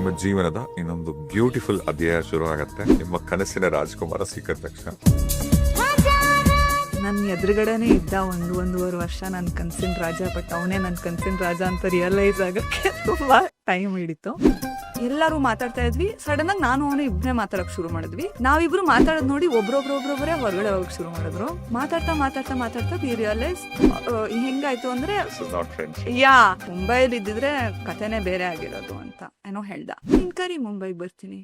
ನಿಮ್ಮ ಜೀವನದ ಇನ್ನೊಂದು ಬ್ಯೂಟಿಫುಲ್ ಅಧ್ಯಾಯ ಶುರು ಆಗತ್ತೆ. ನಿಮ್ಮ ಕನಸಿನ ರಾಜ್ಕುಮಾರ ಸಿಕ್ಕ ತಕ್ಷಣ ನನ್ನ ಎದುರುಗಡೆನೆ ಇದ್ದ ಒಂದೂವರೆ ವರ್ಷ ನನ್ನ ಕನಸಿನ ರಾಜ. ಬಟ್ ಅವನೇ ನನ್ನ ಕನಸಿನ ರಾಜ ಅಂತ ರಿಯಲೈಸ್ ಆಗಕ್ಕೆ ತುಂಬಾ ಟೈಮ್ ಹಿಡಿತು. ಎಲ್ಲರೂ ಮಾತಾಡ್ತಾ ಇದ್ವಿ, ಸಡನ್ ಆಗಿ ನಾನು ಅವನು ಇಬ್ಬರೇ ಮಾತಾಡಕ್ ಶುರು ಮಾಡಿದ್ವಿ. ನಾವಿಬ್ರು ಮಾತಾಡೋದು ನೋಡಿ ಒಬ್ರೊಬ್ರೇ ಹೊರಗಡೆ ಹೋಗಕ್ ಶುರು ಮಾಡಿದ್ರು. ಮಾತಾಡ್ತಾ ವಿ ರಿಯಲೈಸ್ ಹೆಂಗಾಯ್ತು ಅಂದ್ರೆ ಮುಂಬೈಲಿ ಇದ್ದಿದ್ರೆ ಕಥೆನೇ ಬೇರೆ ಆಗಿರೋದು ಅಂತ ಏನೋ ಹೇಳ್ದ. ನಿನ್ ಕರಿ ಮುಂಬೈಗೆ ಬರ್ತೀನಿ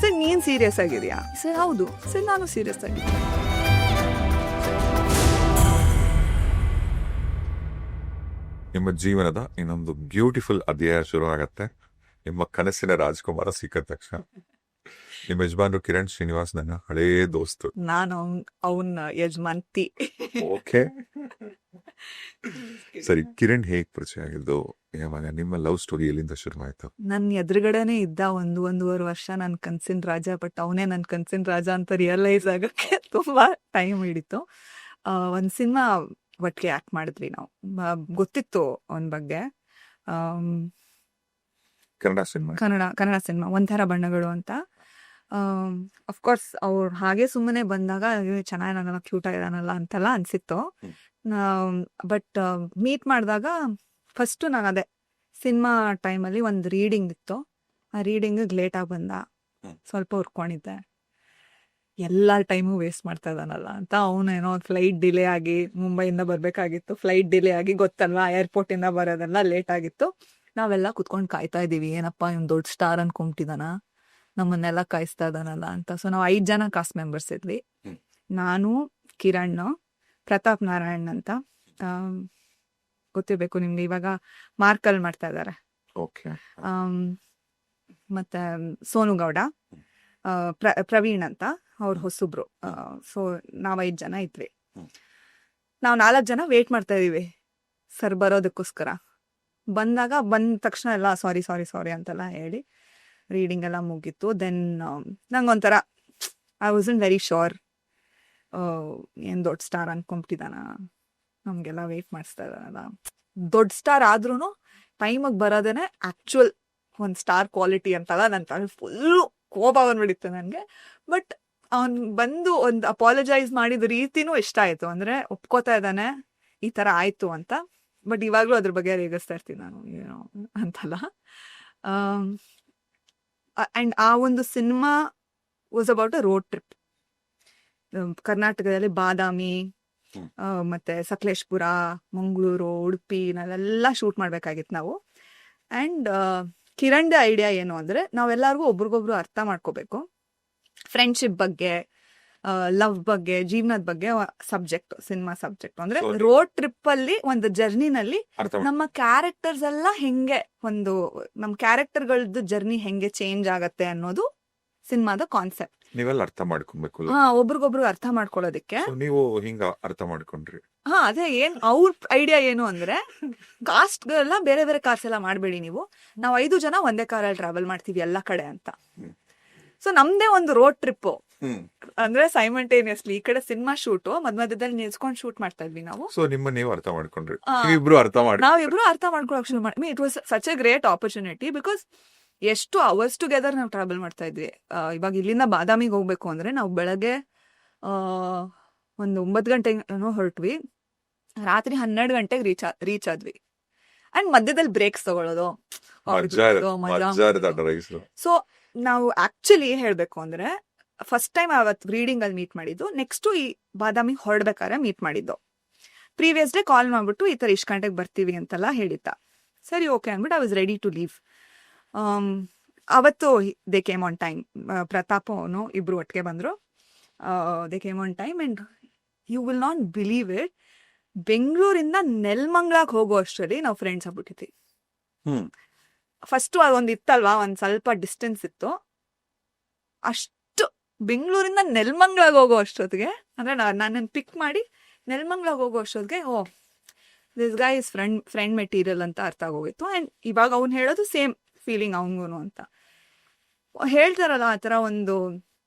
ಸರ್, ನೀನ್ ಸೀರಿಯಸ್ ಆಗಿದ್ಯಾ ಸರ್? ಹೌದು ಸರ್, ನಾನು ಸೀರಿಯಸ್ ಆಗಿದ್ದೆ. ನಿಮ್ಮ ಜೀವನದ ಇನ್ನೊಂದು ಬ್ಯೂಟಿಫುಲ್ ಅಧ್ಯಾಯ ಶುರು ಆಗತ್ತೆ. ನಿಮ್ಮ ಕನಸಿನ ರಾಜ್ಕುಮಾರ ಸಿಕ್ಕ ತಕ್ಷಣ ನಿಮ್ಮ ಯಜಮಾನ್ರು ಕಿರಣ್ ಶ್ರೀನಿವಾಸ್ ನನ್ನ ಹಳೇ ದೋಸ್ತು. ನಾನು ಅವನ ಯಜಮಾನ್ತಿ. ಓಕೆ ಸರಿ, ಕಿರಣ್ ಹೇಗ್ ಪರಿಚಯ ಆಗಿದ್ದು? ಯಾವಾಗ ನಿಮ್ಮ ಲವ್ ಸ್ಟೋರಿ ಎಲ್ಲಿಂದ ಶುರು ಆಯ್ತು? ನನ್ನ ಎದುರುಗಡೆನೆ ಇದ್ದ ಒಂದೂವರೆ ವರ್ಷ ನನ್ನ ಕನಸಿನ ರಾಜ. ಬಟ್ ಅವನೇ ನನ್ನ ಕನಸಿನ ರಾಜ ಅಂತ ರಿಯಲೈಸ್ ಆಗಕ್ಕೆ ತುಂಬಾ ಟೈಮ್ ಹಿಡಿತು. ಒಂದ್ ಸಿನಿಮಾ ಒಟ್ಟಿಗೆ ಆಕ್ಟ್ ಮಾಡಿದ್ವಿ ನಾವು. ಗೊತ್ತಿತ್ತು ಅವನ ಬಗ್ಗೆ. ಕನ್ನಡ ಸಿನಿಮಾ ಒಂಥರ ಬಣ್ಣಗಳು ಅಂತ. ಅಫ್ಕೋರ್ಸ್ ಅವ್ರು ಹಾಗೆ ಸುಮ್ಮನೆ ಬಂದಾಗ ಚೆನ್ನಾಗಿದ್ದಾನಲ್ಲ, ಕ್ಯೂಟ್ ಆಗಿದಾನಲ್ಲ ಅಂತೆಲ್ಲ ಅನ್ಸಿತ್ತು. ಬಟ್ ಮೀಟ್ ಮಾಡಿದಾಗ ಫಸ್ಟು ನಾನು ಅದೇ ಸಿನಿಮಾ ಟೈಮಲ್ಲಿ ಒಂದು ರೀಡಿಂಗ್ ಇತ್ತು. ಆ ರೀಡಿಂಗಿಗೆ ಲೇಟಾಗಿ ಬಂದ, ಸ್ವಲ್ಪ ಹುರ್ಕೊಂಡಿದ್ದೆ. ಎಲ್ಲ ಟೈಮು ವೇಸ್ಟ್ ಮಾಡ್ತಾ ಇದ್ದಾನಲ್ಲ ಅಂತ. ಅವನೇನೋ ಫ್ಲೈಟ್ ಡಿಲೇ ಆಗಿ ಮುಂಬೈಯಿಂದ ಬರಬೇಕಾಗಿತ್ತು. ಫ್ಲೈಟ್ ಡಿಲೇ ಆಗಿ ಗೊತ್ತಲ್ವಾ, ಏರ್ಪೋರ್ಟಿಂದ ಬರೋದೆಲ್ಲ ಲೇಟ್ ಆಗಿತ್ತು. ನಾವೆಲ್ಲ ಕುತ್ಕೊಂಡು ಕಾಯ್ತಾ ಇದ್ದೀವಿ, ಏನಪ್ಪ ಇವ್ನು ದೊಡ್ಡ ಸ್ಟಾರ್ ಅನ್ಕೊಂಬಿಟ್ಟಿದಾನ, ನಮ್ಮನ್ನೆಲ್ಲ ಕಾಯಿಸ್ತಾ ಇದ್ದಾನಲ್ಲ ಅಂತ. ಸೊ ನಾವು 5 ಜನ ಕಾಸ್ಟ್ ಮೆಂಬರ್ಸ್ ಇದ್ವಿ. ನಾನು, ಕಿರಣ್, ಪ್ರತಾಪ್ ನಾರಾಯಣ್ ಅಂತ ಗೊತ್ತಿರ್ಬೇಕು ನಿಮ್ಗೆ, ಇವಾಗ ಮಾರ್ಕಲ್ ಮಾಡ್ತಾ ಇದ್ದಾರೆ. ಮತ್ತೆ ಸೋನು ಗೌಡ, ಪ್ರವೀಣ್ ಅಂತ ಅವ್ರ ಹೊಸಬ್ರು. ಸೊ ನಾವ್ 5 ಜನ ಇದ್ವಿ. ನಾವು 4 ಜನ ವೇಟ್ ಮಾಡ್ತಾ ಇದೀವಿ ಸರ್ ಬರೋದಕ್ಕೋಸ್ಕರ. ಬಂದ ತಕ್ಷಣ ಎಲ್ಲ ಸಾರಿ ಅಂತೆಲ್ಲ ಹೇಳಿ ರೀಡಿಂಗ್ ಎಲ್ಲ ಮುಗೀತು. ದೆನ್ ನಂಗೊಂಥರ ಐ ವಾಸಂಟ್ ವೆರಿ ಶೋರ್, ಏನ್ ದೊಡ್ಡ ಸ್ಟಾರ್ ಅನ್ಕೊಂಬಿಟ್ಟಿದಾನ, ನಮ್ಗೆಲ್ಲ ವೇಟ್ ಮಾಡಿಸ್ತಾ ಇದ್ದಾನಲ್ಲ. ದೊಡ್ಡ ಸ್ಟಾರ್ ಆದ್ರೂ ಟೈಮಿಗೆ ಬರೋದೇನೆ ಆಕ್ಚುಯಲ್ ಒಂದು ಸ್ಟಾರ್ ಕ್ವಾಲಿಟಿ ಅಂತಲ್ಲ. ನನ್ನ ಫುಲ್ಲು ಕೋಪ ಬಂದ್ಬಿಡಿತ್ತು ನನಗೆ. ಬಟ್ ಅವ್ನು ಬಂದು ಒಂದು ಅಪಾಲಜೈಸ್ ಮಾಡಿದ ರೀತಿನೂ ಇಷ್ಟ ಆಯ್ತು. ಅಂದ್ರೆ ಒಪ್ಕೋತಾ ಇದ್ದಾನೆ ಈ ತರ ಆಯ್ತು ಅಂತ. ಬಟ್ ಇವಾಗ್ಲೂ ಅದ್ರ ಬಗ್ಗೆ ರೇಗಿಸ್ತಾ ಇರ್ತೀನಿ ನಾನು, ಏನೋ ಅಂತಲ್ಲ. ಅಂಡ್ ಆ ಒಂದು cinema was about a road trip. ಕರ್ನಾಟಕದಲ್ಲಿ ಬಾದಾಮಿ, ಮತ್ತೆ ಸಕಲೇಶ್ಪುರ, ಮಂಗಳೂರು, ಉಡುಪಿ ನಾವೆಲ್ಲ ಶೂಟ್ ಮಾಡ್ಬೇಕಾಗಿತ್ತು ನಾವು. ಅಂಡ್ ಕಿರಣ್ ಐಡಿಯಾ ಏನು ಅಂದ್ರೆ, ನಾವೆಲ್ಲರಿಗೂ ಒಬ್ರಿಗೊಬ್ರು ಅರ್ಥ ಮಾಡ್ಕೋಬೇಕು. ಫ್ರೆಂಡ್ಶಿಪ್ ಬಗ್ಗೆ, ಲವ್ ಬಗ್ಗೆ, ಜೀವನದ ಬಗ್ಗೆ ಸಬ್ಜೆಕ್ಟ್, ಸಿನಿಮಾ ಸಬ್ಜೆಕ್ಟ್. ಅಂದ್ರೆ ರೋಡ್ ಟ್ರಿಪ್ ಅಲ್ಲಿ ಒಂದು ಜರ್ನಿನಲ್ಲಿ ನಮ್ಮ ಕ್ಯಾರೆಕ್ಟರ್ಸ್ ಎಲ್ಲ ಹೆಂಗೆ, ನಮ್ಮ ಕ್ಯಾರೆಕ್ಟರ್ಗಳದ್ದು ಜರ್ನಿ ಹೆಂಗೆ ಚೇಂಜ್ ಆಗತ್ತೆ ಅನ್ನೋದು ಸಿನಿಮಾದ ಕಾನ್ಸೆಪ್ಟ್. ನೀವೆಲ್ಲ ಅರ್ಥ ಮಾಡ್ಕೊಬೇಕು. ಒಬ್ರಿಗೊಬ್ರು ಅರ್ಥ ಮಾಡ್ಕೊಳ್ಳೋದಕ್ಕೆ. ನೀವು ಹಿಂಗ ಅರ್ಥ ಮಾಡ್ಕೊಂಡ್ರಿ? ಅದೇ ಅವ್ರ ಐಡಿಯಾ ಏನು ಅಂದ್ರೆ, ಕಾಸ್ಟ್ ಎಲ್ಲ ಬೇರೆ ಬೇರೆ ಕಾರ್ಸ್ ಎಲ್ಲ ಮಾಡ್ಬೇಡಿ ನೀವು, ನಾವು 5 ಜನ ಒಂದೇ ಕಾರಲ್ಲಿ ಟ್ರಾವೆಲ್ ಮಾಡ್ತೀವಿ ಎಲ್ಲ ಕಡೆ ಅಂತ. ಸೊ ನಮ್ದೇ ಒಂದು ರೋಡ್ ಟ್ರಿಪ್. ಅಂದ್ರೆ ಸೈಮಲ್ಟೇನಿಯಸ್ಲಿ ಈ ಕಡೆ ಸಿನಿಮಾ ಶೂಟು, ಮಧ್ಯದಲ್ಲಿ ನಿಲ್ಸ್ಕೊಂಡು ಶೂಟ್ ಮಾಡ್ತಾ ಇದ್ವಿ ನಾವು. ಸೊ ನೀವು ಅರ್ಥ ಮಾಡ್ಕೊಂಡ್ರಿ, ನಾವಿಬ್ರು ಅರ್ಥ ಮಾಡ್ಕೊಳಕ್ ಶುರು ಮಾಡಿ. It was such A great opportunity. Because ಎಷ್ಟು ಅವರ್ಸ್ ಟುಗೆದರ್ ನಾವು ಟ್ರಾವೆಲ್ ಮಾಡ್ತಾ ಇದ್ವಿ. ಇವಾಗ ಇಲ್ಲಿಂದ ಬಾದಾಮಿಗೆ ಹೋಗ್ಬೇಕು ಅಂದ್ರೆ ನಾವು ಬೆಳಗ್ಗೆ ಒಂದು 9 ಗಂಟೆಗೆ ಹೊರಟ್ವಿ, ರಾತ್ರಿ 12 ಗಂಟೆಗೆ ರೀಚ್ ಆದ್ವಿ. ಅಂಡ್ ಮಧ್ಯದಲ್ಲಿ ಬ್ರೇಕ್ಸ್ ತಗೊಳ್ಳೋದು. ಸೊ ನಾವು ಆಕ್ಚುಲಿ ಹೇಳ್ಬೇಕು ಅಂದ್ರೆ ಫಸ್ಟ್ ಟೈಮ್ ಅವತ್ತು ರೀಡಿಂಗ್ ಅಲ್ಲಿ ಮೀಟ್ ಮಾಡಿದ್ದು. ನೆಕ್ಸ್ಟ್ ಈ ಬಾದಾಮಿ ಹೊರಡ್ಬೇಕಾದ್ರೆ ಮೀಟ್ ಮಾಡಿದ್ದು. ಪ್ರೀವಿಯಸ್ ಡೇ ಕಾಲ್ ಮಾಡ್ಬಿಟ್ಟು ಈ ತರ ಇಷ್ಟು ಗಂಟೆಗೆ ಬರ್ತೀವಿ ಅಂತೆಲ್ಲ ಹೇಳಿದ್ದ. ಸರಿ ಓಕೆ ಅಂದ್ಬಿಟ್ಟು I was ready to leave. ಅವತ್ತು they came on time. Pratap ಅವನು ಇಬ್ರು ಒಟ್ಟಿಗೆ ಬಂದ್ರು. They came on time. And you will not believe it, ಬೆಂಗಳೂರಿಂದ ನೆಲ್ಮಂಗ್ಲಾಗ್ ಹೋಗೋ ಅಷ್ಟರಲ್ಲಿ ನಾವು ಫ್ರೆಂಡ್ಸ್ ಆಗ್ಬಿಟ್ಟಿದ್ವಿ. ಫಸ್ಟ್ ಅದೊಂದು ಇತ್ತಲ್ವಾ, ಒಂದ್ ಸ್ವಲ್ಪ ಡಿಸ್ಟೆನ್ಸ್ ಇತ್ತು. ಅಷ್ಟು ಬೆಂಗಳೂರಿಂದ ನೆಲ್ಮಂಗ್ಲಾಗ್ ಹೋಗೋ ಅಷ್ಟೊತ್ತಿಗೆ, ಅಂದ್ರೆ ನನ್ನನ್ನು ಪಿಕ್ ಮಾಡಿ ನೆಲ್ಮಂಗ್ಲಾಗ್ ಹೋಗೋ ಅಷ್ಟೊತ್ತಿಗೆ ದಿಸ್ ಗಾಯ್ ಇಸ್ ಫ್ರೆಂಡ್ ಮೆಟೀರಿಯಲ್ ಅಂತ ಅರ್ಥ ಆಗೋಗಿತ್ತು. ಅಂಡ್ ಇವಾಗ ಅವ್ನು ಹೇಳೋದು ಸೇಮ್ ಫೀಲಿಂಗ್ ಅವನಿಗೂ ಅಂತ ಹೇಳ್ತಾರಲ್ಲ. ಆ ಥರ ಒಂದು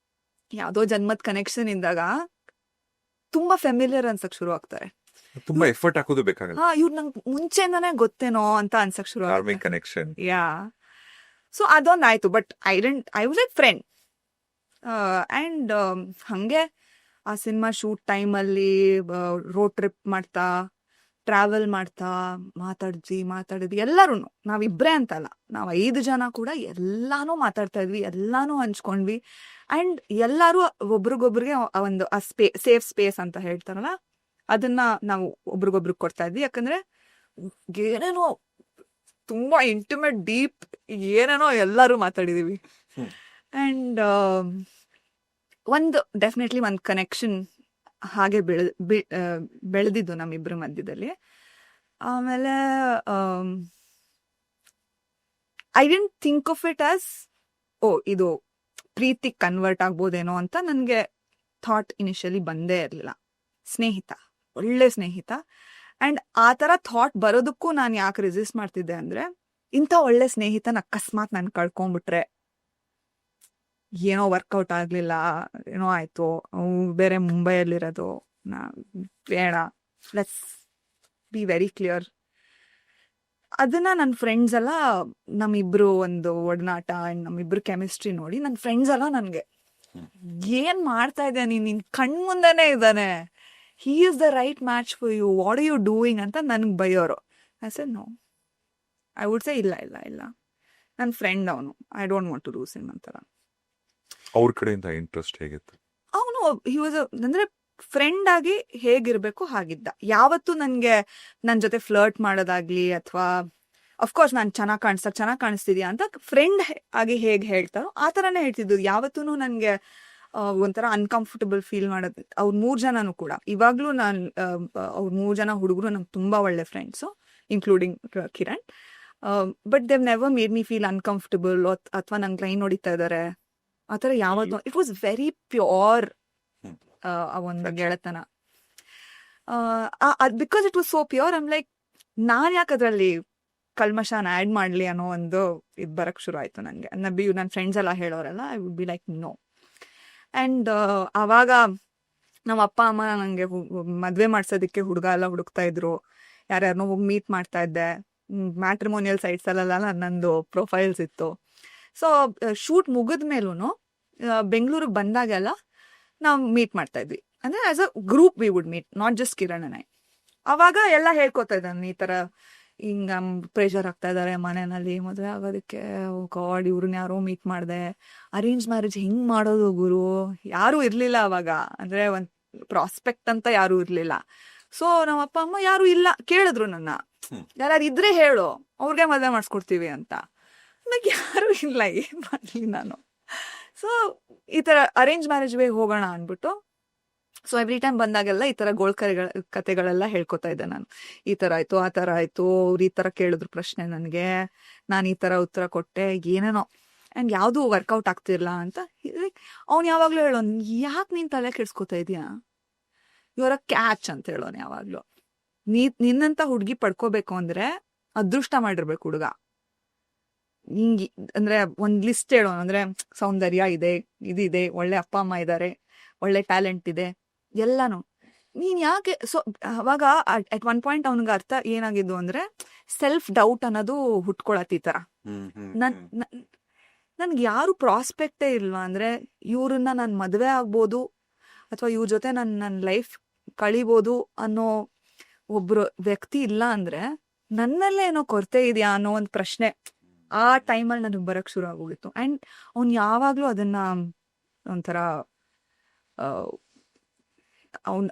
ಯಾವುದೋ ಜನ್ಮದ ಕನೆಕ್ಷನ್ ಇದ್ದಾಗ ತುಂಬಾ ಫೆಮಿಲಿಯರ್ ಅನ್ಸಕ್ ಶುರು ಆಗ್ತಾರೆ. ತುಂಬಾ ಎಫರ್ಟ್ ಹಾಕೋದು ಬೇಕಾಗಲ್ಲ. ಇವ್ರು ನಂಗೆ ಮುಂಚೆಯಿಂದಾನೇ ಗೊತ್ತೇನೋ ಅಂತ ಅನ್ಸಕ್ ಶುರು ಚಾರ್ಮಿಂಗ್ ಕನೆಕ್ಷನ್. ಯಾ. ಸೊ ಅದೊಂದಾಯ್ತು. But I was like friend. And ಹಂಗೆ ಆ ಸಿನಿಮಾ ಶೂಟ್ ಟೈಮಲ್ಲಿ ರೋಡ್ ಟ್ರಿಪ್ ಮಾಡ್ತಾ ಟ್ರಾವೆಲ್ ಮಾಡ್ತಾ ಮಾತಾಡಿದ್ವಿ ಎಲ್ಲರೂ. ನಾವಿಬ್ರೇ ಅಂತಲ್ಲ, ನಾವು 5 ಜನ ಕೂಡ ಎಲ್ಲಾನು ಮಾತಾಡ್ತಾ ಇದ್ವಿ, ಎಲ್ಲಾನು ಹಂಚ್ಕೊಂಡ್ವಿ. ಆ್ಯಂಡ್ ಎಲ್ಲರೂ ಒಬ್ರಿಗೊಬ್ರಿಗೆ ಒಂದು ಸೇಫ್ ಸ್ಪೇಸ್ ಅಂತ ಹೇಳ್ತಾರಲ್ಲ, ಅದನ್ನ ನಾವು ಒಬ್ರಿಗೊಬ್ರಿಗೆ ಕೊಡ್ತಾ ಇದ್ವಿ. ಯಾಕಂದ್ರೆ ಏನೇನೋ ತುಂಬಾ ಇಂಟಿಮೇಟ್ ಡೀಪ್ ಏನೇನೋ ಎಲ್ಲರೂ ಮಾತಾಡಿದೀವಿ. ಆ್ಯಂಡ್ ಡೆಫಿನೆಟ್ಲಿ ಒಂದು ಕನೆಕ್ಷನ್ ಹಾಗೆ ಬೆಳೆದಿದ್ದು ನಮ್ಮಿಬ್ಬರ ಮಧ್ಯದಲ್ಲಿ. ಆಮೇಲೆ I didn't think of it as ಇದು ಪ್ರೀತಿ ಕನ್ವರ್ಟ್ ಆಗ್ಬೋದೇನೋ ಅಂತ ನನಗೆ ಥಾಟ್ ಇನಿಷಿಯಲಿ ಬಂದೇ ಇರಲಿಲ್ಲ. ಸ್ನೇಹಿತ, ಒಳ್ಳೆ ಸ್ನೇಹಿತ. ಆ್ಯಂಡ್ ಆ ಥರ ಥಾಟ್ ಬರೋದಕ್ಕೂ ನಾನು ಯಾಕೆ ರೆಸಿಸ್ಟ್ ಮಾಡ್ತಿದ್ದೆ ಅಂದರೆ, ಇಂಥ ಒಳ್ಳೆ ಸ್ನೇಹಿತನ ಅಕಸ್ಮಾತ್ ನಾನು ಕಳ್ಕೊಂಡ್ಬಿಟ್ರೆ, ಏನೋ ವರ್ಕೌಟ್ ಆಗಲಿಲ್ಲ, ಏನೋ ಆಯಿತು, ಬೇರೆ ಮುಂಬೈಯಲ್ಲಿರೋದು, ಬೇಡ, ಲೆಟ್ಸ್ ಬಿ ವೆರಿ ಕ್ಲಿಯರ್. ಅದನ್ನ ನನ್ನ ಫ್ರೆಂಡ್ಸ್ ಎಲ್ಲ, ನಮ್ಮಿಬ್ರು ಒಂದು ಒಡನಾಟ ಆ್ಯಂಡ್ ನಮ್ಮಿಬ್ರು ಕೆಮಿಸ್ಟ್ರಿ ನೋಡಿ ನನ್ನ ಫ್ರೆಂಡ್ಸ್ ಎಲ್ಲ ನನಗೆ, ಏನು ಮಾಡ್ತಾ ಇದ್ದೆ ನಿನ್ನ ಕಣ್ ಮುಂದೆನೇ ಇದ್ದಾನೆ, he is the right match for you, what are you doing ಅಂತ ನನಗೆ ಬೈಯೋರು. I said no, I would say ಇಲ್ಲ ನನ್ನ ಫ್ರೆಂಡ್ ಅವನು, I don't want to lose him ಅಂತಾರ. ಅವ್ರ ಕಡೆಯಿಂದ ಇಂಟ್ರೆಸ್ಟ್ ಹೇಗಿತ್ತು? ಅವನು ಹಿ ವಾಸ್ ಅಂದ್ರೆ ಫ್ರೆಂಡ್ ಆಗಿ ಹೇಗಿರ್ಬೇಕು ಹಾಗಿದ್ದ. ಯಾವತ್ತೂ ನನಗೆ ನನ್ನ ಜೊತೆ ಫ್ಲರ್ಟ್ ಮಾಡೋದಾಗ್ಲಿ ಅಥವಾ ಅಫ್ಕೋರ್ಸ್ ನಾನು ಚೆನ್ನಾಗಿ ಕಾಣಿಸ್ತಿದ್ಯಾ ಅಂತ ಫ್ರೆಂಡ್ ಆಗಿ ಹೇಗೆ ಹೇಳ್ತಾರೋ ಆ ಥರನೇ ಹೇಳ್ತಿದ್ದು. ಯಾವತ್ತೂ ನನಗೆ ಒಂಥರ ಅನ್ಕಂಫರ್ಟಬಲ್ ಫೀಲ್ ಮಾಡೋದು. ಅವ್ರು 3 ಜನನೂ ಕೂಡ ಇವಾಗಲೂ ಅವ್ರು 3 ಜನ ಹುಡುಗರು ನಮ್ಗೆ ತುಂಬ ಒಳ್ಳೆ friends, including Kiran. But they've never made me feel uncomfortable ಅಥವಾ ನಂಗೆ ಲೈನ್ ಹೊಡಿತಾ ಇದ್ದಾರೆ ಆ ಥರ ಯಾವತ್ತೂ. ಇಟ್ ವಾಸ್ ವೆರಿ ಪ್ಯೂರ್ ಆ ಒಂದು ಗೆಳೆತನ. Because it was so pure, I'm like, ನಾನು ಯಾಕೆ ಅದರಲ್ಲಿ ಕಲ್ಮಶನ ಆ್ಯಡ್ ಮಾಡಲಿ ಅನ್ನೋ ಒಂದು ಇದು ಬರೋಕ್ಕೆ ಶುರು ಆಯಿತು ನನಗೆ. ನನ್ನ ಫ್ರೆಂಡ್ಸ್ ಎಲ್ಲ ಹೇಳೋರೆಲ್ಲ I would be like no. And ಆವಾಗ ನಮ್ಮ ಅಪ್ಪ ಅಮ್ಮ ನನಗೆ ಮದುವೆ ಮಾಡ್ಸೋದಕ್ಕೆ ಹುಡುಗ ಎಲ್ಲ ಹುಡುಕ್ತಾ ಇದ್ರು, ಯಾರ್ಯಾರನ್ನೋ ಹೋಗಿ ಮೀಟ್ ಮಾಡ್ತಾ ಇದ್ದೆ. ಮ್ಯಾಟ್ರಿಮೋನಿಯಲ್ ಸೈಟ್ಸಲ್ಲೆಲ್ಲ ನನ್ನದು ಪ್ರೊಫೈಲ್ಸ್ ಇತ್ತು. ಸೊ ಶೂಟ್ ಮುಗಿದ ಮೇಲೂ ಬೆಂಗಳೂರಿಗೆ ಬಂದಾಗೆಲ್ಲ ನಾವು ಮೀಟ್ ಮಾಡ್ತಾ ಇದ್ವಿ. ಅಂದರೆ as a group we would meet, not just Kiran and I. ಅವಾಗ ಎಲ್ಲ ಹೇಳ್ಕೊತಾ ಇದ್ದಾನೆ, ಈ ಥರ ಹಿಂಗೆ ಪ್ರೆಷರ್ ಆಗ್ತಾ ಇದ್ದಾರೆ ಮನೆಯಲ್ಲಿ ಮದುವೆ ಆಗೋದಕ್ಕೆ, ಗಾಡ್ ಇವ್ರನ್ನ ಯಾರೋ ಮೀಟ್ ಮಾಡಿದೆ, ಅರೇಂಜ್ ಮ್ಯಾರೇಜ್ ಹೆಂಗೆ ಮಾಡೋದು ಗುರು, ಯಾರೂ ಇರಲಿಲ್ಲ ಅವಾಗ. ಅಂದರೆ ಒಂದು ಪ್ರಾಸ್ಪೆಕ್ಟ್ ಅಂತ ಯಾರೂ ಇರಲಿಲ್ಲ. ಸೊ ನಮ್ಮ ಅಪ್ಪ ಅಮ್ಮ ಯಾರೂ ಇಲ್ಲ, ಕೇಳಿದ್ರು ನನ್ನ, ಯಾರು ಇದ್ರೆ ಹೇಳು, ಅವ್ರಿಗೆ ಮದುವೆ ಮಾಡಿಸ್ಕೊಡ್ತೀವಿ ಅಂತ. ನನಗೆ ಯಾರೂ ಇಲ್ಲ, ಏನು ಮಾಡಲಿ ನಾನು. ಸೊ ಈ ಥರ ಅರೇಂಜ್ ಮ್ಯಾರೇಜ್ ವೇ ಹೋಗೋಣ ಅಂದ್ಬಿಟ್ಟು, ಸೊ ಎವ್ರಿ ಟೈಮ್ ಬಂದಾಗೆಲ್ಲ ಈ ಥರ ಕತೆಗಳೆಲ್ಲ ಹೇಳ್ಕೊತಾ ಇದ್ದೆ ನಾನು. ಈ ಥರ ಆಯಿತು, ಆ ಥರ ಆಯಿತು, ಅವ್ರು ಈ ಥರ ಕೇಳಿದ್ರು ಪ್ರಶ್ನೆ ನನಗೆ, ನಾನು ಈ ಥರ ಉತ್ತರ ಕೊಟ್ಟೆ, ಏನೇನೋ. ಆ್ಯಂಡ್ ಯಾವುದೂ ವರ್ಕೌಟ್ ಆಗ್ತಿರಲ್ಲ ಅಂತ. ಅವ್ನು ಯಾವಾಗಲೂ ಹೇಳೋನು, ಯಾಕೆ ನೀನು ತಲೆ ಕೆಡ್ಸ್ಕೊತಾ ಇದೀಯಾ, ಇವರ ಕ್ಯಾಚ್ ಅಂತ ಹೇಳೋನು ಯಾವಾಗಲೂ. ನಿನ್ನಂಥ ಹುಡುಗಿ ಪಡ್ಕೋಬೇಕು ಅಂದರೆ ಅದೃಷ್ಟ ಮಾಡಿರ್ಬೇಕು ಹುಡುಗ. ಹಿಂಗೆ ಅಂದರೆ ಒಂದು ಲಿಸ್ಟ್ ಹೇಳೋನು, ಅಂದರೆ ಸೌಂದರ್ಯ ಇದೆ, ಇದಿದೆ, ಒಳ್ಳೆ ಅಪ್ಪ ಅಮ್ಮ ಇದ್ದಾರೆ, ಒಳ್ಳೆ ಟ್ಯಾಲೆಂಟ್ ಇದೆ, ಎಲ್ಲನೂ. ನೀನು ಯಾಕೆ? ಸೊ ಅವಾಗ ಅಟ್ ಒನ್ ಪಾಯಿಂಟ್ ಅವನಿಗೆ ಅರ್ಥ ಏನಾಗಿದ್ದು ಅಂದರೆ, ಸೆಲ್ಫ್ ಡೌಟ್ ಅನ್ನೋದು ಹುಟ್ಕೊಳತ್ತೆ ಈ ಥರ. ನನ್ಗೆ ಯಾರು ಪ್ರಾಸ್ಪೆಕ್ಟೇ ಇಲ್ವಾ, ಅಂದರೆ ಇವ್ರನ್ನ ನಾನು ಮದುವೆ ಆಗ್ಬೋದು ಅಥವಾ ಇವ್ರ ಜೊತೆ ನನ್ನ ಲೈಫ್ ಕಳಿಬೋದು ಅನ್ನೋ ಒಬ್ಬರು ವ್ಯಕ್ತಿ ಇಲ್ಲ ಅಂದರೆ ನನ್ನಲ್ಲೇ ಏನೋ ಕೊರತೆ ಇದೆಯಾ ಅನ್ನೋ ಒಂದು ಪ್ರಶ್ನೆ ಆ ಟೈಮಲ್ಲಿ ನನಗೆ ಬರೋಕ್ಕೆ ಶುರು ಆಗೋಗಿತ್ತು. ಆ್ಯಂಡ್ ಅವ್ನು ಯಾವಾಗಲೂ ಅದನ್ನು ಒಂಥರ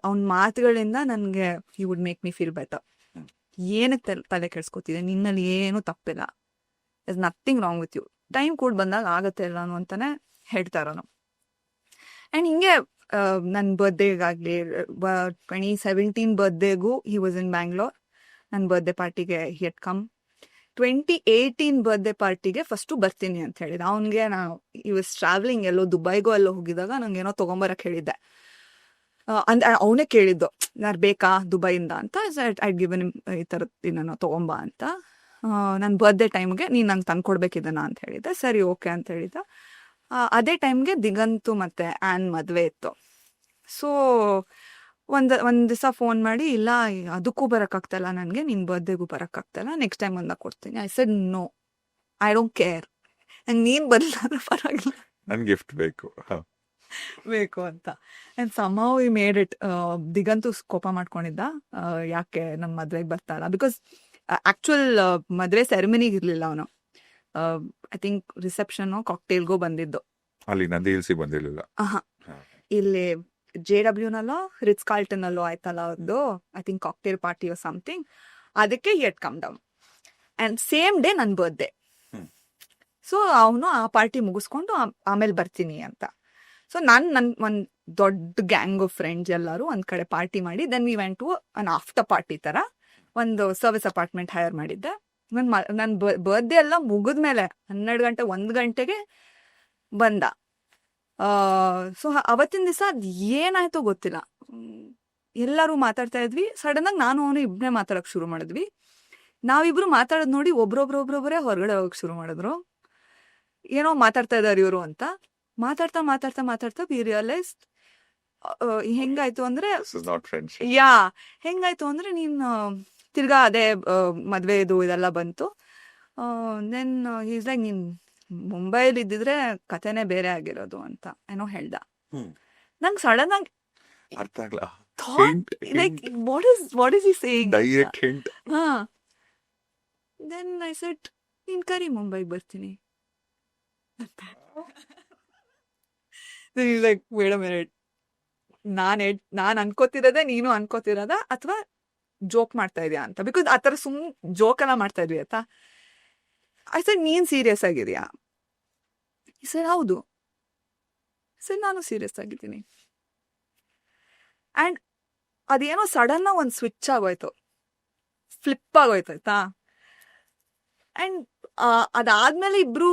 ಅವ್ನ ಮಾತುಗಳಿಂದ ನನಗೆ he would make me feel better. ಏನಕ್ಕೆ ತಲೆ ಕೆಡ್ಸ್ಕೊತಿದೆ, ನಿನ್ನಲ್ಲಿ ಏನೂ ತಪ್ಪಿಲ್ಲ, is nothing wrong with you, time ಕೂಡ ಬಂದಾಗ ಆಗತ್ತೆ ಎಲ್ಲಾನು ಅಂತಾನೆ ಹೇಳ್ತಾರನು. ಆ್ಯಂಡ್ ಹಿಂಗೆ ನನ್ನ ಬರ್ತ್ಡೇಗಾಗಲಿ 2017 ಬರ್ತ್ಡೇಗೂ ಹಿ ವಾಸ್ ಇನ್ ಬ್ಯಾಂಗ್ಳೂರ್. ನನ್ನ ಬರ್ತ್ಡೇ ಪಾರ್ಟಿಗೆ ಹಿ ಹ್ಯಾಡ್ ಕಮ್. 2018 ಬರ್ತ್ಡೇ ಪಾರ್ಟಿಗೆ ಫಸ್ಟು ಬರ್ತೀನಿ ಅಂತ ಹೇಳಿದ. ಅವನಿಗೆ ನಾನು ಈ ವಾಸ್ ಟ್ರಾವೆಲಿಂಗ್, ಎಲ್ಲೋ ದುಬೈಗೋ ಎಲ್ಲೋ ಹೋಗಿದಾಗ ನಂಗೇನೋ ತೊಗೊಂಬರಕ್ಕೆ ಹೇಳಿದ್ದೆ. ಅಂದ್ರೆ ಅವನೇ ಕೇಳಿದ್ದು, ಯಾರು ಬೇಕಾ ದುಬೈಯಿಂದ ಅಂತ. ಐ ಗಿವನ್ ಈ ಥರದ್ದು ನಾನು ತೊಗೊಂಬ ಅಂತ. ನನ್ನ ಬರ್ತ್ಡೇ ಟೈಮ್ಗೆ ನೀನು ನಂಗೆ ತಂದ್ಕೊಡ್ಬೇಕಿದ್ದಾನ ಅಂತ ಹೇಳಿದ್ದೆ. ಸರಿ ಓಕೆ ಅಂತ ಹೇಳಿದ್ದ. ಅದೇ ಟೈಮ್ಗೆ ದಿಗಂತು ಮತ್ತು ಆ್ಯನ್ ಮದುವೆ ಇತ್ತು. ಸೊ ಒಂದ್ ದಿವಸ ಫೋನ್ ಮಾಡಿ, ಇಲ್ಲ ಅದಕ್ಕೂ ಬರೋಕ್ಕಾಗ್ತಲ್ಲ ನನಗೆ, ನಿನ್ನ ಬರ್ತ್ಡೇಗೂ ಬರೋಕ್ಕಾಗ್ತಲ್ಲ, ನೆಕ್ಸ್ಟ್ ಟೈಮ್ ಬಂದಾಗ ಕೊಡ್ತೀನಿ. I said no, I don't care, ನಂಗೆ ನೀನು ಬರಲಾದ್ರೆ ಪರವಾಗಿಲ್ಲ, ನನ್ ಗಿಫ್ಟ್ ಬೇಕು. ಬೇಕು ಅಂತ. And somehow we made it. ದಿಗಂತೂ ಕೋಪ ಮಾಡ್ಕೊಂಡಿದ್ದ, ಯಾಕೆ ನಮ್ಮ ಮದ್ವೆಗೆ ಬರ್ತಾಯಿಲ್ಲ, ಬಿಕಾಸ್ ಆ್ಯಕ್ಚುಯಲ್ ಮದುವೆ ಸೆರೆಮನಿಗೆ ಇರಲಿಲ್ಲ ಅವನು. ಐ ಥಿಂಕ್ ರಿಸೆಪ್ಷನ್ನು ಕಾಕ್ಟೇಲ್ಗೂ ಬಂದಿದ್ದು. ಅಲ್ಲಿ ನಂದಿ ಹಿಲ್ಸಿಗೆ ಬಂದಿರ್ಲಿಲ್ಲ. ಆಹಾ, ಇಲ್ಲಿ JWನಲ್ಲೋ ರಿಟ್ಸ್ ಕಾರ್ಲ್ಟನ್ನಲ್ಲೋ ಆಯ್ತಲ್ಲ ಅವ್ರದ್ದು, I think cocktail party or something, ಅದಕ್ಕೆ at come down. And same day ನನ್ನ ಬರ್ತ್ಡೇ. ಸೊ ಅವನು ಆ ಪಾರ್ಟಿ ಮುಗಿಸ್ಕೊಂಡು ಆಮೇಲೆ ಬರ್ತೀನಿ ಅಂತ. ಸೊ ನನ್ನ ಒಂದು ದೊಡ್ಡ ಗ್ಯಾಂಗ್ ಆಫ್ ಫ್ರೆಂಡ್ಸ್ ಎಲ್ಲರೂ ಒಂದು ಕಡೆ ಪಾರ್ಟಿ ಮಾಡಿ, then we went to an after party ಥರ ಒಂದು ಸರ್ವಿಸ್ ಅಪಾರ್ಟ್ಮೆಂಟ್ ಹೈರ್ ಮಾಡಿದ್ದೆ. ನನ್ನ ಬರ್ತ್ಡೇ ಎಲ್ಲ ಮುಗಿದ್ಮೇಲೆ 12 ಗಂಟೆ 1 ಗಂಟೆಗೆ ಬಂದ. ಸೊ ಅವತ್ತಿನ ದಿವಸ ಅದು ಏನಾಯ್ತೋ ಗೊತ್ತಿಲ್ಲ, ಎಲ್ಲರೂ ಮಾತಾಡ್ತಾ ಇದ್ವಿ. ಸಡನ್ನಾಗಿ ನಾನು ಅವನು ಇಬ್ಬರೇ ಮಾತಾಡೋಕೆ ಶುರು ಮಾಡಿದ್ವಿ. ನಾವಿಬ್ರು ಮಾತಾಡೋದು ನೋಡಿ ಒಬ್ರೊಬ್ರೇ ಹೊರಗಡೆ ಹೋಗಕ್ಕೆ ಶುರು ಮಾಡಿದ್ರು. ಏನೋ ಮಾತಾಡ್ತಾ ಇದ್ದಾರೆ ಇವರು ಅಂತ. ಮಾತಾಡ್ತಾ ವಿ ರಿಯಲೈಸ್ ಹೆಂಗಾಯ್ತು ಅಂದ್ರೆ, ಹೆಂಗಾಯ್ತು ಅಂದ್ರೆ, ನೀನು ತಿರ್ಗಾ ಅದೇ ಮದ್ವೆ ಇದೆಲ್ಲ ಬಂತು. ದೆನ್ ಈಸ್ ಲೈಕ್, ನೀನ್ ಮುಂಬೈಲಿ ಇದ್ದಿದ್ರೆ ಕಥೆನೇ ಬೇರೆ ಆಗಿರೋದು ಅಂತ ಏನೋ ಹೇಳ್ದ. ನಂಗೆ ಸಡನ್ ಆಗಿ ಅರ್ಥ ಆಗ್ಲ. Like what is he saying? Direct hint. Then I said, ನೀನ್ ಕರಿ, ಮುಂಬೈಗೆ ಬರ್ತೀನಿ. ಲೈಕ್ ವೇಟ್ ಅ ಮಿನಿಟ್, ನಾನು ಅನ್ಕೋತಿರೋದೇ ನೀನು ಅನ್ಕೋತಿರೋದ, ಅಥವಾ ಜೋಕ್ ಮಾಡ್ತಾ ಇದೆಯಾ ಅಂತ. ಬಿಕಾಸ್ ಆ ಥರ ಜೋಕ್ ಎಲ್ಲ ಮಾಡ್ತಾ ಇದ್ವಿ ಆಯ್ತಾ. ಐ ಸೆಡ್, ನೀನ್ ಸೀರಿಯಸ್ ಆಗಿದೆಯಾ? ಸರ್ ಹೌದು. ಸರ್ ನಾನು ಸೀರಿಯಸ್ ಆಗಿದ್ದೀನಿ. ಆ್ಯಂಡ್ ಅದೇನೋ ಸಡನ್ನ ಒಂದು ಸ್ವಿಚ್ ಆಗೋಯ್ತು, ಫ್ಲಿಪ್ ಆಗೋಯ್ತು ಆಯ್ತಾ. ಆ್ಯಂಡ್ ಅದಾದ್ಮೇಲೆ ಇಬ್ರು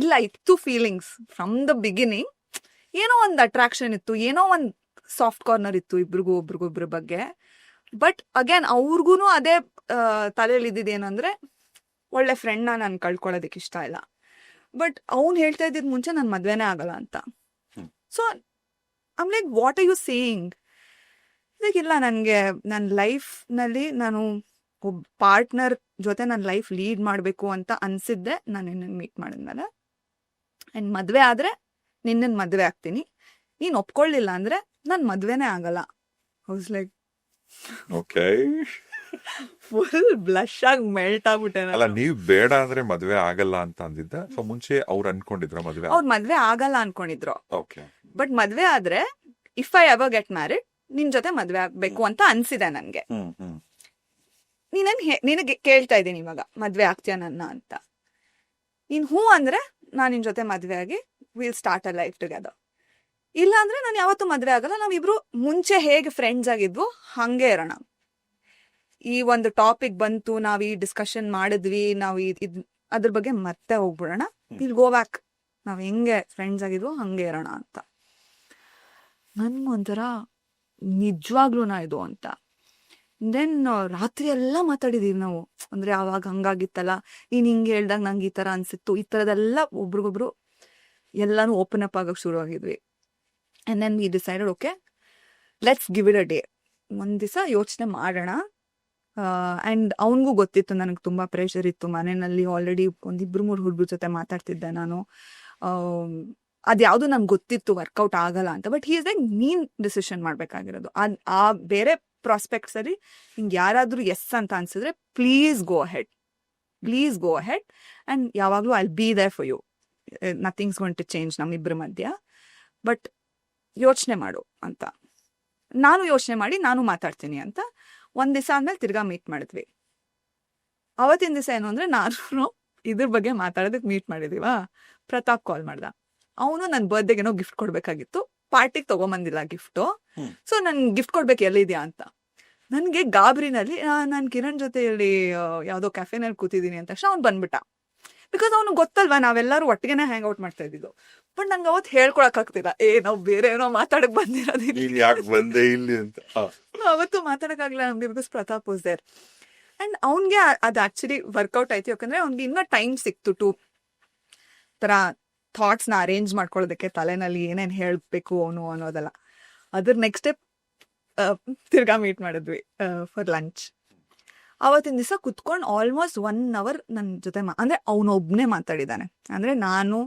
ಇಲ್ಲ, ಇತ್ತು ಫೀಲಿಂಗ್ಸ್ ಫ್ರಮ್ ದ ಬಿಗಿನಿಂಗ್. ಏನೋ ಒಂದು ಅಟ್ರಾಕ್ಷನ್ ಇತ್ತು, ಏನೋ ಒಂದು ಸಾಫ್ಟ್ ಕಾರ್ನರ್ ಇತ್ತು ಒಬ್ರಿಗೊಬ್ರ ಬಗ್ಗೆ. ಬಟ್ ಅಗೇನ್ ಅವ್ರಿಗೂ ಅದೇ ತಲೆಯಲ್ಲಿ ಇದ್ದಿದ್ದೇನಂದ್ರೆ, ಒಳ್ಳೆ ಫ್ರೆಂಡ್ನ ನಾನು ಕಳ್ಕೊಳ್ಳೋದಕ್ಕೆ ಇಷ್ಟ ಇಲ್ಲ. ಬಟ್ ಅವ್ನು ಹೇಳ್ತಾ ಇದ್ದಿದ್ದು ಮುಂಚೆ ನನ್ನ ಮದ್ವೆನೇ ಆಗಲ್ಲ ಅಂತ. So I'm like, what are you saying? Like, ಇಲ್ಲ, ನನಗೆ ನನ್ನ ಲೈಫ್ನಲ್ಲಿ ನಾನು ಒಬ್ಬ ಪಾರ್ಟ್ನರ್ ಜೊತೆ ನನ್ನ ಲೈಫ್ ಲೀಡ್ ಮಾಡಬೇಕು ಅಂತ ಅನ್ಸಿದ್ದೆ ನಾನು ನಿನ್ನನ್ನು ಮೀಟ್ ಮಾಡಿದ್ಮೇಲೆ. ಆ್ಯಂಡ್ ಮದುವೆ ಆದರೆ ನಿನ್ನನ್ನು ಮದುವೆ ಆಗ್ತೀನಿ, ನೀನು ಒಪ್ಕೊಳ್ಳಿಲ್ಲ ಅಂದರೆ ನನ್ನ ಮದುವೆನೇ ಆಗಲ್ಲ. House like, okay, full blush ಆಗಿ ಮೆಲ್ಟ್ ಆಗ್ಬಿಟ್ಟೆ. ಅಲ್ಲ, ನೀವ್ ಬೇಡ ಅಂದ್ರೆ ಮದ್ವೆ ಆಗಲ್ಲ ಅಂತ ಅಂದಿದ್ದ. ಸೊ ಮುಂಚೆ ಅವ್ರು ಅನ್ಕೊಂಡಿದ್ರ ಮದ್ವೆ? ಅವ್ರು ಮದ್ವೆ ಆಗಲ್ಲ ಅನ್ಕೊಂಡಿದ್ರು. ಓಕೆ. ಬಟ್ ಮದ್ವೆ ಆದ್ರೆ, if I ever get married, ನಿನ್ ಜೊತೆ ಮದ್ವೆ ಆಗ್ಬೇಕು ಅಂತ ಅನ್ಸಿದೆ ನನ್ಗೆ. ನಿನಗೆ ಕೇಳ್ತಾ ಇದ್ದೀನಿ ಇವಾಗ, ಮದ್ವೆ ಆಗ್ತೀಯ ನನ್ನ ಅಂತ. ನೀನ್ ಹೂ ಅಂದ್ರೆ ನಾನ್ ನಿನ್ ಜೊತೆ ಮದ್ವೆ ಆಗಿ will start a life together. ಇಲ್ಲ ಅಂದ್ರೆ ನಾನು ಯಾವತ್ತೂ ಮದ್ವೆ ಆಗಲ್ಲ. ನಾವಿಬ್ರು ಮುಂಚೆ ಹೇಗೆ ಫ್ರೆಂಡ್ಸ್ ಆಗಿದ್ವು ಹಂಗೆ ಇರೋಣ. ಈ ಒಂದು ಟಾಪಿಕ್ ಬಂತು, ನಾವ್ ಈ ಡಿಸ್ಕಷನ್ ಮಾಡಿದ್ವಿ, ನಾವು ಅದ್ರ ಬಗ್ಗೆ ಮತ್ತೆ ಹೋಗ್ಬಿಡೋಣ. ವಿಲ್ ಗೋ ಬ್ಯಾಕ್, ನಾವ್ ಹೆಂಗೆ ಫ್ರೆಂಡ್ಸ್ ಆಗಿದ್ವು ಹಂಗೆ ಇರೋಣ ಅಂತ. ನನ್ಗೊಂಥರ ನಿಜವಾಗ್ಲೂನಾ ಇದು ಅಂತ. ದೆನ್ ರಾತ್ರಿ ಎಲ್ಲ ಮಾತಾಡಿದೀವಿ ನಾವು. ಅಂದ್ರೆ ಅವಾಗ ಹಂಗಾಗಿತ್ತಲ್ಲ, ನೀನ್ ಹಿಂಗೆ ಹೇಳ್ದಾಗ ನಂಗೆ ಈ ತರ ಅನ್ಸಿತ್ತು, ಈ ತರದೆಲ್ಲ ಒಬ್ರಿಗೊಬ್ರು ಎಲ್ಲಾನು ಓಪನ್ ಅಪ್ ಆಗಕ್ ಶುರು ಆಗಿದ್ವಿ. And then we decided, okay, let's give it a day. ಒಂದ್ ದಿವಸ ಯೋಚನೆ ಮಾಡೋಣ. ಆ್ಯಂಡ್ ಅವನಿಗೂ ಗೊತ್ತಿತ್ತು ನನಗೆ ತುಂಬ ಪ್ರೆಷರ್ ಇತ್ತು ಮನೆಯಲ್ಲಿ. ಆಲ್ರೆಡಿ 1-2-3 ಹುಡುಗ್ರ ಜೊತೆ ಮಾತಾಡ್ತಿದ್ದೆ ನಾನು. ಅದ್ಯಾವುದು ನನ್ಗೆ ಗೊತ್ತಿತ್ತು ವರ್ಕೌಟ್ ಆಗಲ್ಲ ಅಂತ. ಬಟ್ ಹೀ ಇಸ್ ಲೈಕ್, ನೀನ್ ಡಿಸಿಷನ್ ಮಾಡ್ಬೇಕಾಗಿರೋದು. ಆ ಬೇರೆ ಪ್ರಾಸ್ಪೆಕ್ಟ್ಸ್ ಅಲ್ಲಿ ಹಿಂಗೆ ಯಾರಾದ್ರೂ ಎಸ್ ಅಂತ ಅನ್ಸಿದ್ರೆ ಪ್ಲೀಸ್ ಗೋ ಅಹೆಡ್, ಆ್ಯಂಡ್ ಯಾವಾಗಲೂ I be there for you. Nothing's going to change ನಮ್ಮಿಬ್ಬರ ಮಧ್ಯ. ಬಟ್ ಯೋಚನೆ ಮಾಡು ಅಂತ. ನಾನು ಯೋಚನೆ ಮಾಡಿ ನಾನು ಮಾತಾಡ್ತೀನಿ ಅಂತ. ಒಂದ್ ದಿವಸ ಆದ್ಮೇಲೆ ತಿರ್ಗಾ ಮೀಟ್ ಮಾಡಿದ್ವಿ. ಅವತ್ತಿನ ದಿವಸ ಏನು ಅಂದ್ರೆ, ನಾನು ಇದ್ರ ಬಗ್ಗೆ ಮಾತಾಡೋದಕ್ಕೆ ಮೀಟ್ ಮಾಡಿದೀವ. ಪ್ರತಾಪ್ ಕಾಲ್ ಮಾಡ್ದ. ಅವನು ನನ್ನ ಬರ್ತ್ಡೇಗೆ ಏನೋ ಗಿಫ್ಟ್ ಕೊಡ್ಬೇಕಾಗಿತ್ತು, ಪಾರ್ಟಿಗೆ ತಗೊಂಬಂದಿಲ್ಲ ಗಿಫ್ಟು. ಸೊ ನನ್ ಗಿಫ್ಟ್ ಕೊಡ್ಬೇಕು ಎಲ್ಲಿದ್ಯಾ ಅಂತ. ನನ್ಗೆ ಗಾಬರಿನಲ್ಲಿ ನಾನು ಕಿರಣ್ ಜೊತೆ ಇಲ್ಲಿ ಯಾವ್ದೋ ಕ್ಯಾಫೆನಲ್ಲಿ ಕೂತಿದ್ದೀನಿ ಅಂತ ತಕ್ಷಣ ಅವ್ನು ಬಂದ್ಬಿಟ್ಟ. ಬಿಕಾಸ್ ಅವನು ಗೊತ್ತಲ್ವಾ ನಾವೆಲ್ಲರೂ ಒಟ್ಟಿಗೆನೆ ಹ್ಯಾಂಗ್ ಔಟ್ ಮಾಡ್ತಾ ಇದ್ದಿದ್ದು. ಬಟ್ ನಂಗೆ ಅವತ್ತು ಹೇಳ್ಕೊಳಕ್ ಆಗ್ತಿಲ್ಲ, ನಾವು ಬೇರೆ ಏನೋ ಮಾತಾಡಕ್ ಬಂದಿರೋದಿಲ್ಲ ಅವತ್ತು ಮಾತಾಡಕ್ಕಾಗ್ಲಿಲ್ಲ ನಮ್ಗೆ, because Pratap was there. And ಅವ್ನ್ಗೆ ಅದು ಆಕ್ಚುಲಿ ವರ್ಕೌಟ್ ಆಯ್ತು. ಯಾಕಂದ್ರೆ ಅವ್ನಿಗೆ ಇನ್ನೂ ಟೈಮ್ ಸಿಕ್ತು ಟು ತರ ಥಾಟ್ಸ್ನ ಅರೇಂಜ್ ಮಾಡ್ಕೊಳ್ಳೋದಕ್ಕೆ, ತಲೆನಲ್ಲಿ ಏನೇನು ಹೇಳ್ಬೇಕು ಅವನು ಅನ್ನೋದಲ್ಲ. ಅದ್ರ ನೆಕ್ಸ್ಟ್ ಸ್ಟೆಪ್ ತಿರ್ಗಾ ಮೀಟ್ ಮಾಡಿದ್ವಿ ಫಾರ್ ಲಂಚ್. ಅವತ್ತಿನ ದಿವಸ ಕುತ್ಕೊಂಡು ಆಲ್ಮೋಸ್ಟ್ 1 hour ನನ್ನ ಜೊತೆ ಅಂದರೆ ಅವನೊಬ್ಬನೇ ಮಾತಾಡಿದ್ದಾನೆ. ಅಂದರೆ ನಾನು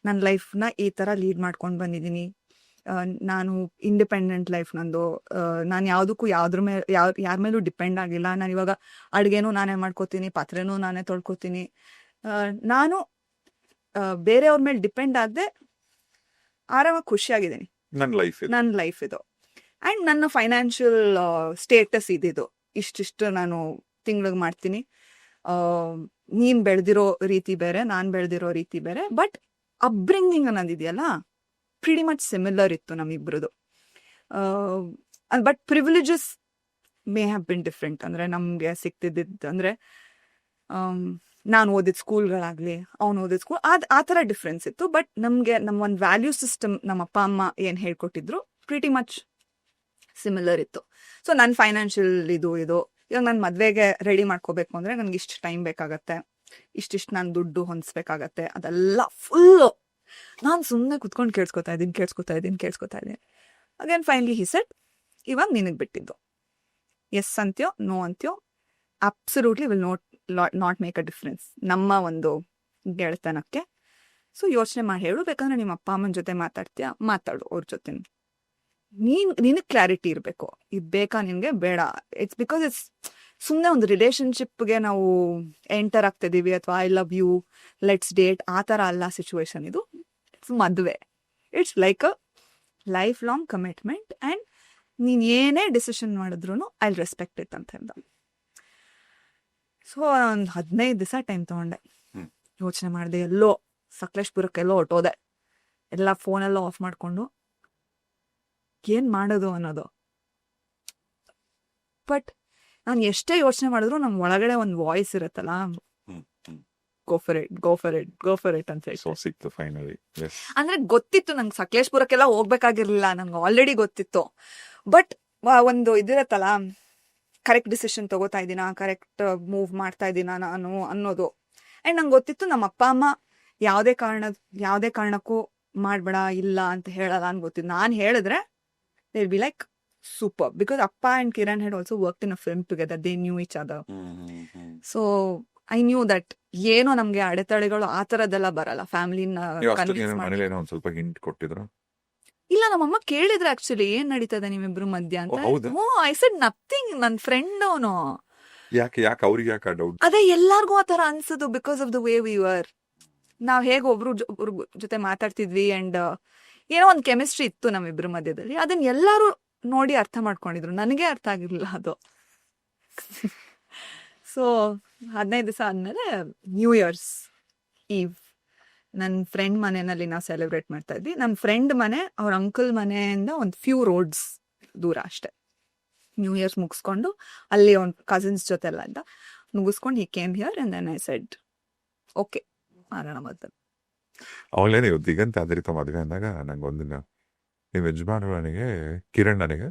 ನನ್ನ ಲೈಫ್ನ ಈ ಥರ ಲೀಡ್ ಮಾಡ್ಕೊಂಡು ಬಂದಿದ್ದೀನಿ, ನಾನು ಇಂಡಿಪೆಂಡೆಂಟ್ ಲೈಫ್ ನಂದು, ನಾನು ಯಾವುದಕ್ಕೂ ಯಾರ ಮೇಲೂ ಡಿಪೆಂಡ್ ಆಗಿಲ್ಲ, ನಾನು ಇವಾಗ ಅಡುಗೆನೂ ನಾನೇ ಮಾಡ್ಕೋತೀನಿ, ಪಾತ್ರೆನೂ ನಾನೇ ತೊಳ್ಕೊತೀನಿ, ನಾನು ಬೇರೆಯವ್ರ ಮೇಲೆ ಡಿಪೆಂಡ್ ಆಗದೆ ಆರಾಮಾಗಿ ಖುಷಿಯಾಗಿದ್ದೀನಿ. ನನ್ನ ಲೈಫ್ ಇದು. ಆ್ಯಂಡ್ ನನ್ನ ಫೈನಾನ್ಷಿಯಲ್ ಸ್ಟೇಟಸ್ ಇದಿದು, ಇಷ್ಟಿಷ್ಟು ನಾನು ತಿಂಗ್ಳಿಗೆ ಮಾಡ್ತೀನಿ. ನೀನು ಬೆಳೆದಿರೋ ರೀತಿ ಬೇರೆ, ನಾನು ಬೆಳೆದಿರೋ ರೀತಿ ಬೇರೆ, ಬಟ್ ಅಪ್ಬ್ರಿಂಗಿಂಗ್ ಅನ್ನೋದಿದೆಯಲ್ಲ ಪ್ರಿಟಿ ಮಚ್ ಸಿಮಿಲರ್ ಇತ್ತು ನಮ್ಮಿಬ್ರದ್ದು. But privileges may have been different. ಅಂದರೆ ನಮಗೆ ಸಿಕ್ತಿದ್ದಿದ್ದು ಅಂದರೆ ನಾನು ಓದಿದ ಸ್ಕೂಲ್ಗಳಾಗಲಿ, ಅವ್ನು ಓದಿದ ಸ್ಕೂಲ್, ಆ ಥರ ಡಿಫ್ರೆನ್ಸ್ ಇತ್ತು. ಬಟ್ ನಮಗೆ ನಮ್ಮ ಒಂದು ವ್ಯಾಲ್ಯೂ ಸಿಸ್ಟಮ್ ನಮ್ಮ ಅಪ್ಪ ಅಮ್ಮ ಏನು ಹೇಳ್ಕೊಟ್ಟಿದ್ರು ಪ್ರಿಟಿ ಮಚ್ ಸಿಮಿಲರ್ ಇತ್ತು. ಸೊ ನನ್ನ ಫೈನಾನ್ಷಿಯಲ್ ಇದು ಇವಾಗ ನಾನು ಮದುವೆಗೆ ರೆಡಿ ಮಾಡ್ಕೋಬೇಕು ಅಂದರೆ ನನಗೆ ಇಷ್ಟು ಟೈಮ್ ಬೇಕಾಗತ್ತೆ, ಇಷ್ಟಿಷ್ಟು ನಾನು ದುಡ್ಡು ಹೊಂದಿಸ್ಬೇಕಾಗತ್ತೆ, ಅದೆಲ್ಲ ಫುಲ್ಲು ನಾನು ಸುಮ್ಮನೆ ಕುತ್ಕೊಂಡು ಕೇಳಿಸ್ಕೊತಾ ಇದ್ದೀನಿ. ಅಗೇನ್ ಫೈನಲಿ ಹಿ ಸೆಡ್, ಇವಾಗ ನಿನಗೆ ಬಿಟ್ಟಿದ್ದು, ಎಸ್ ಅಂತ್ಯೋ ನೋ ಅಂತ್ಯೋ absolutely will not make a difference ನಮ್ಮ ಒಂದು ಗೆಳೆತನಕ್ಕೆ. ಸೊ ಯೋಚನೆ ಮಾಡಿ ಹೇಳು, ಬೇಕಂದ್ರೆ ನಿಮ್ಮ ಅಪ್ಪ ಅಮ್ಮನ ಜೊತೆ ಮಾತಾಡು, ಅವ್ರ ಜೊತೆ ನಿನಗೆ ಕ್ಲಾರಿಟಿ ಇರಬೇಕು, ಇದು ಬೇಕಾ ನಿನಗೆ ಬೇಡ. ಇಟ್ಸ್ ಬಿಕಾಸ್ ಸುಮ್ಮನೆ ಒಂದು ರಿಲೇಷನ್ಶಿಪ್ಗೆ ನಾವು ಎಂಟರ್ ಆಗ್ತಿದ್ದೀವಿ ಅಥವಾ I love you let's date ಆ ಥರ ಅಲ್ಲ ಸಿಚುವೇಶನ್ ಇದು. ಇಟ್ಸ್ ಮದುವೆ, it's like a lifelong commitment and ನೀನು ಏನೇ ಡಿಸಿಷನ್ ಮಾಡಿದ್ರು ಐ ರೆಸ್ಪೆಕ್ಟ್ ಇಟ್ ಅಂತ ಹೇಳ್ದ. ಸೊ ಒಂದು 15 ದಿವಸ ಟೈಮ್ ತೊಗೊಂಡೆ, ಯೋಚನೆ ಮಾಡಿದೆ. ಎಲ್ಲೋ ಸಕಲೇಶ್ಪುರಕ್ಕೆಲ್ಲೋ ಹೊಟ್ಟೋದೆ, ಎಲ್ಲ ಫೋನೆಲ್ಲ ಆಫ್ ಮಾಡಿಕೊಂಡು ಏನು ಮಾಡೋದು ಅನ್ನೋದು. ಬಟ್ ನಾನು ಎಷ್ಟೇ ಯೋಚನೆ ಮಾಡಿದ್ರು ನಮ್ಮ ಒಳಗಡೆ ಒಂದು ವಾಯ್ಸ್ ಇರುತ್ತಲ್ಲ, ಗೋ ಫಾರ್ ಇಟ್ ಅಂತ ಹೇಳಿ. ಅಂದ್ರೆ ಗೊತ್ತಿತ್ತು ನಂಗೆ ಸಕಲೇಶ್ಪುರಕ್ಕೆಲ್ಲ ಹೋಗ್ಬೇಕಾಗಿರ್ಲಿಲ್ಲ, ನಂಗೆ ಆಲ್ರೆಡಿ ಗೊತ್ತಿತ್ತು. ಬಟ್ ಒಂದು ಇದಿರತ್ತಲ್ಲ, ಕರೆಕ್ಟ್ ಡಿಸಿಷನ್ ತಗೋತಾ ಇದ್ದೀನಾ, ಕರೆಕ್ಟ್ ಮೂವ್ ಮಾಡ್ತಾ ಇದ್ದೀನಾ ನಾನು ಅನ್ನೋದು. ಆ್ಯಂಡ್ ನಂಗೆ ಗೊತ್ತಿತ್ತು ನಮ್ಮ ಅಪ್ಪ ಅಮ್ಮ ಯಾವುದೇ ಕಾರಣಕ್ಕೂ ಮಾಡಬೇಡ ಇಲ್ಲ ಅಂತ ಹೇಳಲ್ಲ ಅಂತ ಗೊತ್ತಿತ್ತು. ನಾನು ಹೇಳಿದ್ರೆ they'll be like super, because Appa and Kiran had also worked in a film together, they knew each other. So I knew that ಏನೋ ನಮ್ಗೆ ಅಡೆತಡೆಗಳು ಆ ಥರದ್ದೆಲ್ಲ ಬರಲ್ಲ. ಫ್ಯಾಮಿಲಿನ ಸ್ವಲ್ಪ ಹಿಂಟ್ ಕೊಟ್ಟಿದ್ರು. ಇಲ್ಲ, ನಮ್ಮಮ್ಮ ಕೇಳಿದ್ರೆ ಆಕ್ಚುಲಿ ಏನ್ ನಡೀತದೆ ನಿಮ್ಮಿಬ್ರು ಮಧ್ಯ ಅಂತ. ಐ ಸೆಡ್ ನಥಿಂಗ್, ನನ್ನ ಫ್ರೆಂಡ್ ಅವನು. ಯಾಕೆ ಅವ್ರಿಗೆ ಡೌಟ್? ಅದೇ ಎಲ್ಲಾರ್ಗೂ ಆ ತರ ಅನ್ಸೋದು, because of the way we were. ನಾವ್ ಹೇಗೆ ಒಬ್ರು ಜೊತೆ ಮಾತಾಡ್ತಿದ್ವಿ ಅಂಡ್ ಏನೋ ಒಂದು ಕೆಮಿಸ್ಟ್ರಿ ಇತ್ತು ನಮ್ಮಿಬ್ರ ಮಧ್ಯದಲ್ಲಿ. ಅದನ್ನ ಎಲ್ಲರೂ ನೋಡಿ ಅರ್ಥ ಮಾಡ್ಕೊಂಡಿದ್ರು, ನನಗೆ ಅರ್ಥ ಆಗಿರ್ಲಿಲ್ಲ ಅದು. ಸೊ 15 ದಿವಸ ಆದ್ಮೇಲೆ ನ್ಯೂ ಇಯರ್ಸ್ ಈವ್ ನನ್ನ ಫ್ರೆಂಡ್ ಮನೆಯಲ್ಲಿ ನಾವು ಸೆಲೆಬ್ರೇಟ್ ಮಾಡ್ತಾ ಇದ್ವಿ. ನನ್ನ ಫ್ರೆಂಡ್ ಮನೆ ಅವ್ರ ಅಂಕಲ್ ಮನೆಯಿಂದ ಒಂದು ಫ್ಯೂ ರೋಡ್ಸ್ ದೂರ ಅಷ್ಟೆ. ನ್ಯೂ ಇಯರ್ಸ್ ಮುಗಿಸ್ಕೊಂಡು ಅಲ್ಲಿ ಅವ್ನ ಕಸಿನ್ಸ್ ಜೊತೆ ಎಲ್ಲ ಇದ್ದ, ಮುಗಿಸ್ಕೊಂಡು he came here and then I said okay ಮಾಡೋಣ ಮೊದಲು. ಅವಾಗಲೇ ನೀವು ದಿಗಂತ ಆಧಾರಿತ ಮದುವೆ ಅಂದಾಗ ನಂಗೆ ಒಂದಿನ ನಿಮ್ಮ ಯಜಮಾನರು ನನಗೆ ಕಿರಣ್ ನನಗೆ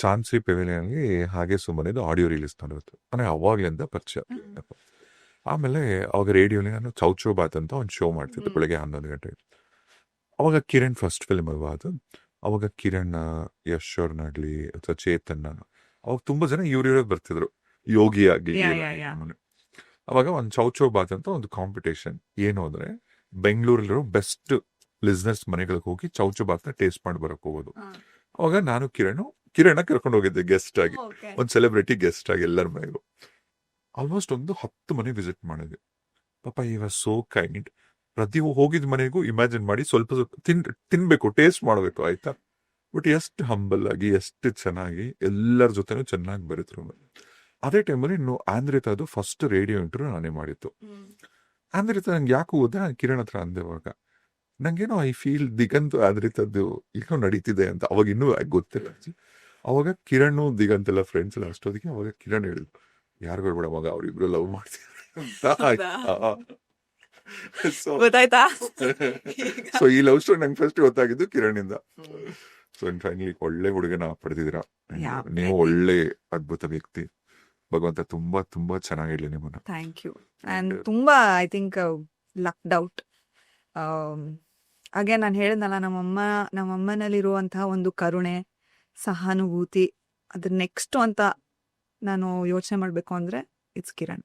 ಚಾನ್ಸಿ ಪೆವಿಲಿಯನ್ಗೆ ಹಾಗೆ ಸುಮ್ಮನಿದ್ದು ಆಡಿಯೋ ರಿಲೀಸ್ ಮಾಡಿತ್ತು. ನನಗೆ ಅವಾಗ್ಲಿಂದ ಪರಿಚಯ. ಆಮೇಲೆ ಅವಾಗ ರೇಡಿಯೋಲಿ ನಾನು ಚೌಚೋ ಬಾತ್ ಅಂತ ಒಂದು ಶೋ ಮಾಡ್ತಿದ್ದೆ ಬೆಳಗ್ಗೆ 11 ಗಂಟೆಗೆ. ಅವಾಗ ಕಿರಣ್ ಫಸ್ಟ್ ಫಿಲ್ಮ್ ಅಲ್ವಾ ಅದು. ಅವಾಗ ಕಿರಣ್, ಯಶ್ ಅವ್ರನ್ನಾಗ್ಲಿ ಅಥವಾ ಚೇತನ್, ಅವಾಗ ತುಂಬಾ ಜನ ಇವ್ರ ಬರ್ತಿದ್ರು, ಯೋಗಿ ಆಗ್ಲಿ. ಅವಾಗ ಒಂದು ಚೌಚೋ ಬಾತ್ ಅಂತ ಒಂದು ಕಾಂಪಿಟೇಷನ್. ಏನು ಅಂದ್ರೆ ಬೆಂಗಳೂರಲ್ಲಿರೋ ಬೆಸ್ಟ್ ಬಿಸ್ನೆಸ್ ಮನೆಗಳಿಗೆ ಹೋಗಿ ಚೌಚೋ ಬಾತ್ನ ಟೇಸ್ಟ್ ಮಾಡಿ ಬರಕ್ ಹೋಗೋದು. ಅವಾಗ ನಾನು ಕಿರಣ ಕರ್ಕೊಂಡು ಹೋಗಿದ್ದೆ ಗೆಸ್ಟ್ ಆಗಿ, ಒಂದು ಸೆಲೆಬ್ರಿಟಿ ಗೆಸ್ಟ್ ಆಗಿ ಎಲ್ಲರ ಮನೆಗೂ. ಆಲ್ಮೋಸ್ಟ್ ಒಂದು 10 ಮನೆ ವಿಸಿಟ್ ಮಾಡಿದ್ವಿ. ಪಾಪ ಈ ವಾಸ್ ಸೋ ಕೈಂಡ್. ಪ್ರತಿ ಹೋಗಿದ್ ಮನೆಗೂ ಇಮ್ಯಾಜಿನ್ ಮಾಡಿ ಸ್ವಲ್ಪ ತಿನ್ಬೇಕು, ಟೇಸ್ಟ್ ಮಾಡ್ಬೇಕು, ಆಯ್ತಾ. ಬಟ್ ಎಷ್ಟು ಹಂಬಲ್ ಆಗಿ, ಎಷ್ಟು ಚೆನ್ನಾಗಿ ಎಲ್ಲರ ಜೊತೆನೂ ಚೆನ್ನಾಗಿ ಬರೀದ್ರು. ಅದೇ ಟೈಮಲ್ಲಿ ಇನ್ನು ಆಂದ್ರಿತಾದು ಫಸ್ಟ್ ರೇಡಿಯೋ ಇಂಟರ್ವ್ಯೂ ನಾನೇ ಮಾಡಿತ್ತು. ಆಂದ್ರಿತಾ ನಂಗೆ ಯಾಕೆ ಹೋದೆ, ಕಿರಣ್ ಹತ್ರ ಅಂದೆವಾಗ ನಂಗೇನೋ ಐ ಫೀಲ್ ದಿಗಂತ್ ಆಂದ್ರಿತದ್ದು ಏನೋ ನಡೀತಿದೆ ಅಂತ. ಅವಾಗ ಇನ್ನೂ ಗೊತ್ತಿಲ್ಲ. ಅವಾಗ ಕಿರಣ್ ದಿಗಂತ್ ಎಲ್ಲ ಫ್ರೆಂಡ್ಸ್ ಎಲ್ಲ ಅಷ್ಟೊತ್ತಿಗೆ ಅವಾಗ ಕಿರಣ್ ಹೇಳಿದ್ರು, ಯಾರಿಗೂ ಬೇಡ ಮಗ, ಅವ್ರಿಬ್ರು ಲವ್ ಮಾಡ್ತಿದ್ದಾರೆ. ಸೊ ಈ ಲವ್ ಸ್ಟೋರಿ ನಂಗೆ ಫಸ್ಟ್ ಗೊತ್ತಾಗಿದ್ದು ಕಿರಣ್ ಇಂದ. ಸೊ ಫೈನಲಿ ಒಳ್ಳೆ ಹುಡುಗನ ಪಡೆದಿದ್ದೀರಾ ನೀವು, ಒಳ್ಳೆ ಅದ್ಭುತ ವ್ಯಕ್ತಿ. ಭಗವಂತ ತುಂಬಾ ತುಂಬಾ ಚೆನ್ನಾಗಿರ್ಲಿ ನಿಮ್ಮನ್ನ. Thank you. ಅಂಡ್ ತುಂಬಾ ಐ ಥಿಂಕ್ ಲಕ್ಡ್ ಔಟ್. ಹಾಗೆ ನಾನು ಹೇಳಿದ್ನಲ್ಲ, ನಮ್ಮಮ್ಮನಲ್ಲಿರುವಂತಹ ಒಂದು ಕರುಣೆ, ಸಹಾನುಭೂತಿ ಅದ್ರ ನೆಕ್ಸ್ಟ್ ಅಂತ ನಾನು ಯೋಚನೆ ಮಾಡಬೇಕು ಅಂದರೆ ಇಟ್ಸ್ ಕಿರಣ್.